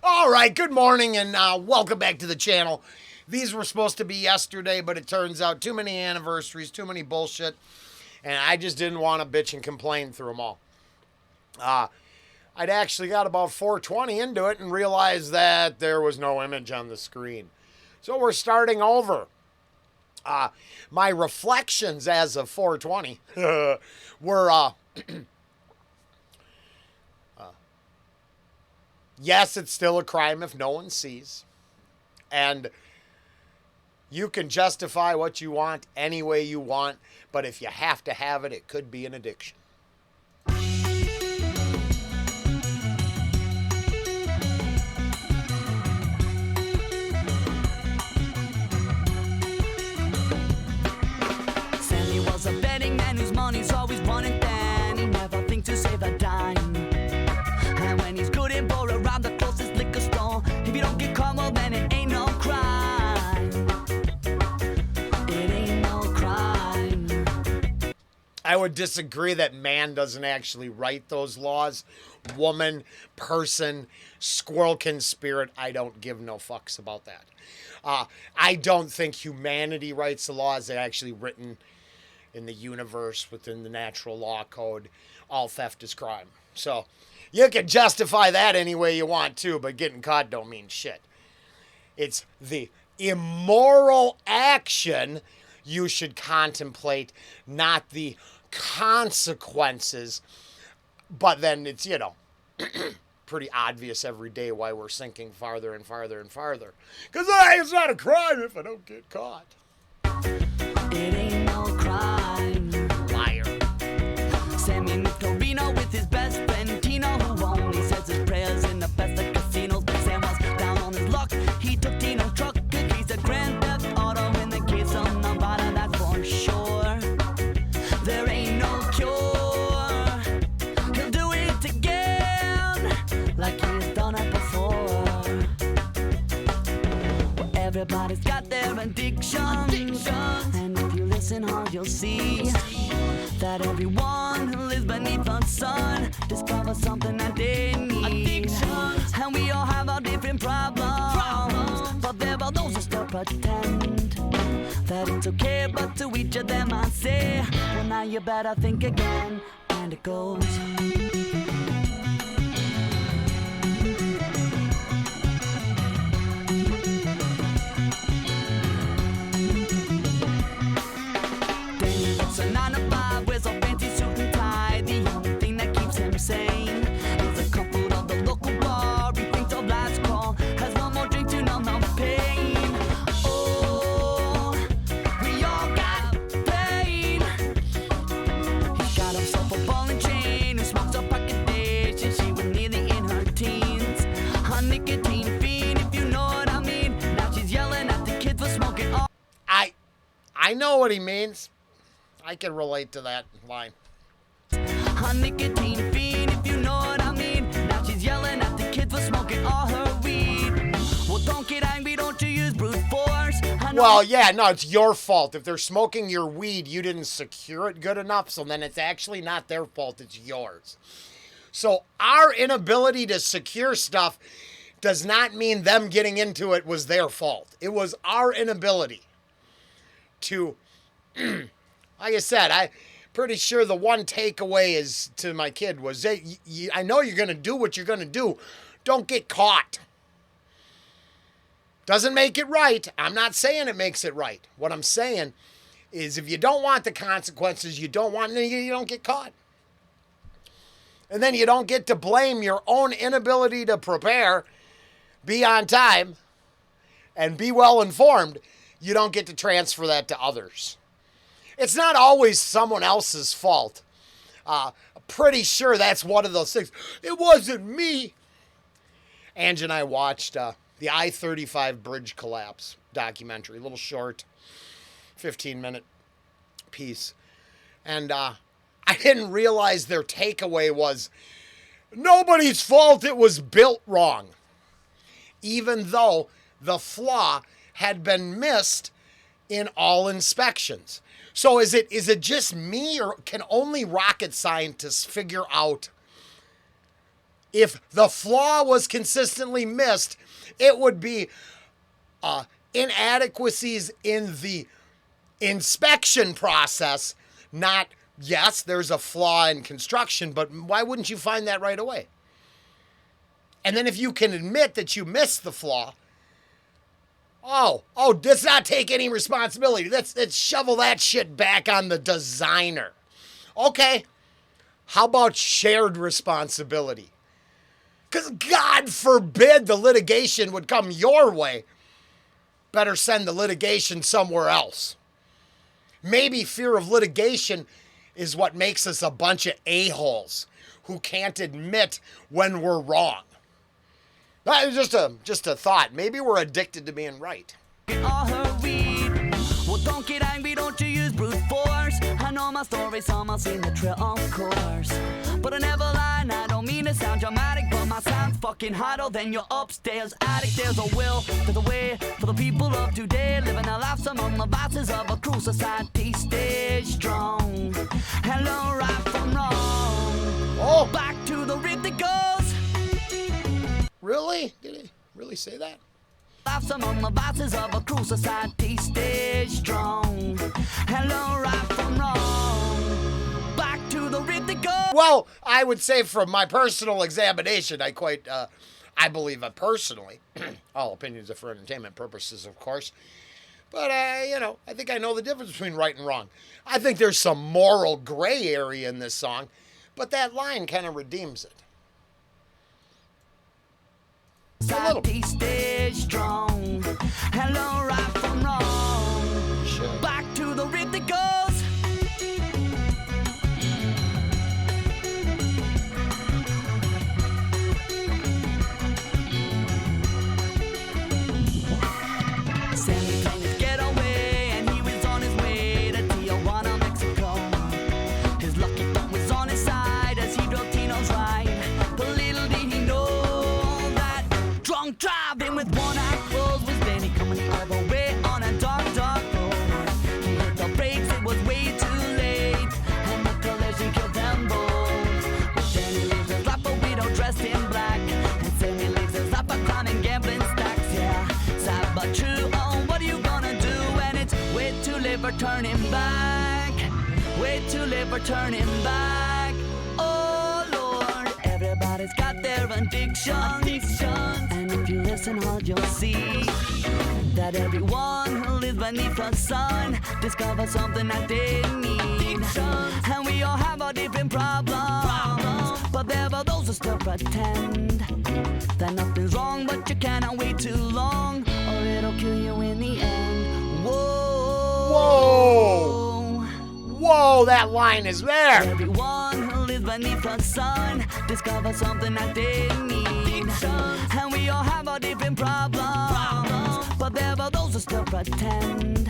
All right, good morning and welcome back to the channel. These were supposed to be yesterday, but it turns out too many anniversaries, too many bullshit, and I just didn't want to bitch and complain through them all. I'd actually got about 420 into it and realized that there was no image on the screen. So we're starting over. My reflections as of 420 were, yes, it's still a crime if no one sees. And you can justify what you want any way you want, but if you have to have it, it could be an addiction. Sammy was a betting man whose money's always running thin. He never thinks to save a dime. And when he's good and bored around the closest liquor store, if you don't get caught, well then it ain't no crime. It ain't no crime. I would disagree that man doesn't actually write those laws. Woman, person, squirrelkin spirit, I don't give no fucks about that. I don't think humanity writes the laws. They're actually written in the universe within the natural law code. All theft is crime. So you can justify that any way you want to, but getting caught don't mean shit. It's the immoral action you should contemplate, not the consequences. But then it's, pretty obvious every day why we're sinking farther and farther and farther. Because it's not a crime if I don't get caught. It ain't no crime. Liar. Sammy Torino with his best friend Tino, who only says his prayers in the best of casinos. But Sam was down on his luck. He took Tino's truck. He's a grand theft auto in the case of Nevada, that's for sure. There ain't no cure. He'll do it again, like he's done it before. Well, everybody's got their addictions. And if you listen hard, you'll see that everyone who lives beneath the sun discovers something that they need. And we all have our different problems. But there are those who still pretend that it's okay, but to each of them I say, well, now you better think again. And it goes. It's a 9 to 5, wears a fancy suit and tie. The only thing that keeps him sane is the comfort of the local bar. He thinks of last call, has one more drink to numb the pain. Oh, we all got pain. He's got himself a ball and chain and smokes a pocket dish, and she was nearly in her teens. A nicotine fiend, if you know what I mean. Now she's yelling at the kids for smoking all. I know what he means. I can relate to that line. A nicotine fiend, if you know what I mean. Now she's yelling at the kids for smoking all her weed. Well, don't get angry, don't you use brute force. Well, yeah, no, it's your fault. If they're smoking your weed, you didn't secure it good enough, so then it's actually not their fault, it's yours. So our inability to secure stuff does not mean them getting into it was their fault. It was our inability to... Like I said, I'm pretty sure the one takeaway is to my kid was, hey, I know you're going to do what you're going to do. Don't get caught. Doesn't make it right. I'm not saying it makes it right. What I'm saying is if you don't want the consequences, you don't get caught. And then you don't get to blame your own inability to prepare, be on time, and be well informed. You don't get to transfer that to others. It's not always someone else's fault. Pretty sure that's one of those things. It wasn't me. Ange and I watched the I-35 bridge collapse documentary, a little short, 15-minute piece. And I didn't realize their takeaway was, nobody's fault, it was built wrong. Even though the flaw had been missed in all inspections. So is it just me, or can only rocket scientists figure out if the flaw was consistently missed, it would be inadequacies in the inspection process, not, yes, there's a flaw in construction, but why wouldn't you find that right away? And then if you can admit that you missed the flaw, let's not take any responsibility. Let's shovel that shit back on the designer. Okay, how about shared responsibility? Because God forbid the litigation would come your way. Better send the litigation somewhere else. Maybe fear of litigation is what makes us a bunch of a-holes who can't admit when we're wrong. That was just a thought. Maybe we're addicted to being right. All her weed. Well, don't get angry, don't you use brute force. I know my story, some have seen the trail, of course. But I never lie, and I don't mean to sound dramatic, but my sound's fucking hotter than your upstairs attic. There's a will, there's a way for the people of today, living their lives among the vices of a cruel society. Stay strong and learn right from wrong. Oh, Back to the rip that goes. really? Did he really say that? Lives among the vices of a cruel society. Stay strong and learn right from wrong. Back to the rip that goes. Well, I would say from my personal examination, I believe personally, all opinions are for entertainment purposes, of course. But, I think I know the difference between right and wrong. I think there's some moral gray area in this song, but that line kind of redeems it. Society, stay strong and learn right from wrong. Sure. Back to the rip that goes. Sammy planned his getaway and he was on his way to Tijuana, Mexico. His lucky thumb was on his side as he drove Tino's ride. But little did he know that drunk driving with one eye closed was Benny coming all the way on a dark, dark road. He hit the brakes, it was way too late, and the collision killed them both. But Benny lives his life a widow dressed in black, and Sammy lives his life a climbing gambling stacks. Yeah, sad but true. Oh, what are you gonna do when it's way too late for turning back? Way too late for turning back. Oh Lord, everybody's got their addictions. And if you listen hard, you'll see that everyone who lives beneath the sun discovers something that they need. And we all have our different problems, but there are those who still pretend that nothing's wrong, but you cannot wait too long, or it'll kill you in the end. Whoa. Whoa, that line is there. Everyone who lives beneath the sun discovers something that they need. And we all have our different problems, but there are those who still pretend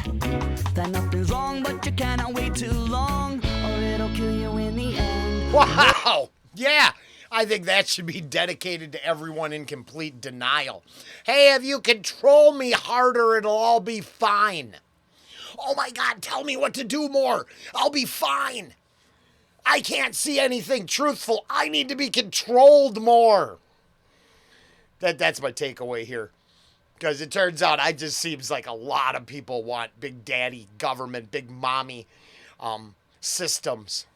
that nothing's wrong, but you cannot wait too long, or it'll kill you in the end. Wow. Yeah. I think that should be dedicated to everyone in complete denial. Hey, if you control me harder, it'll all be fine. Oh my God, tell me what to do more. I'll be fine. I can't see anything truthful. I need to be controlled more. That's my takeaway here. Because it turns out it just seems like a lot of people want big daddy government, big mommy systems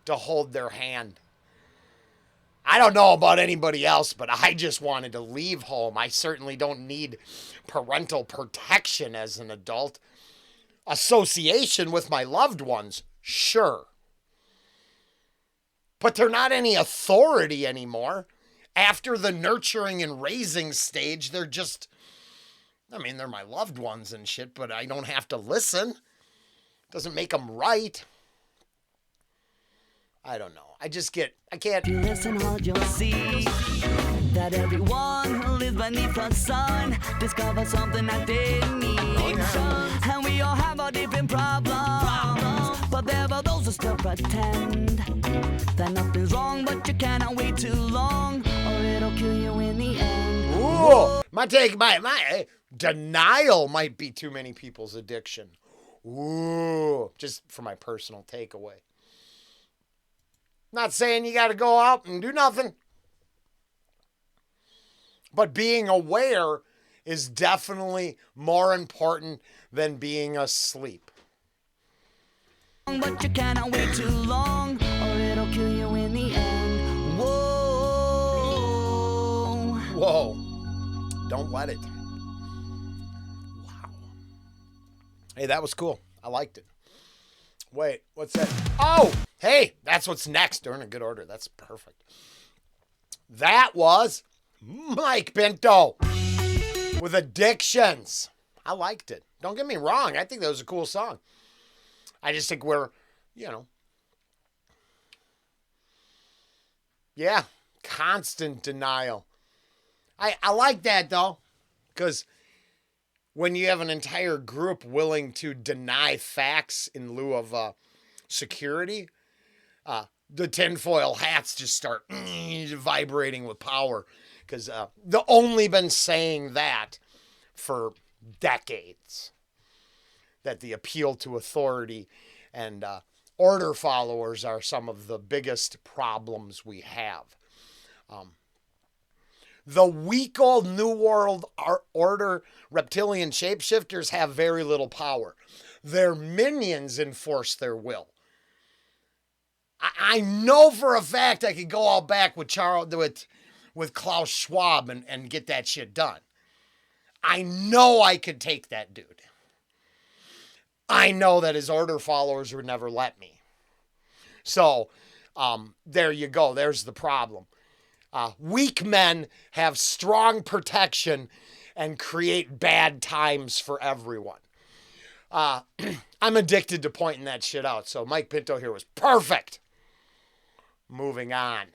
to hold their hand. I don't know about anybody else, but I just wanted to leave home. I certainly don't need parental protection as an adult. Association with my loved ones, sure. But they're not any authority anymore. After the nurturing and raising stage, they're they're my loved ones and shit, but I don't have to listen. Doesn't make them right. I don't know. I can't. If you listen hard, you'll see that everyone who lives beneath the sun discovers something that they need. And we all have our different problems, but there are those who still pretend that nothing's wrong, but you cannot wait too long, or it'll kill you in the end. Ooh, my denial might be too many people's addiction. Ooh, just for my personal takeaway. Not saying you got to go out and do nothing. But being aware is definitely more important than being asleep. But you cannot wait too long, or it'll kill you in the end. Whoa. Whoa. Don't let it. Wow. Hey, that was cool. I liked it. Wait, what's that? Oh, hey, that's what's next. They're in a good order. That's perfect. That was Mike Pinto with Addictions. I liked it. Don't get me wrong. I think that was a cool song. I just think we're, constant denial. I like that, though, because when you have an entire group willing to deny facts in lieu of security, the tinfoil hats just start vibrating with power, because they've only been saying that for decades, that the appeal to authority and order followers are some of the biggest problems we have. The weak old New World Order reptilian shapeshifters have very little power. Their minions enforce their will. I know for a fact I could go all back with with Klaus Schwab and get that shit done. I know I could take that dude. I know that his order followers would never let me. So, there you go. There's the problem. Weak men have strong protection and create bad times for everyone. I'm addicted to pointing that shit out. So Mike Pinto here was perfect. Moving on.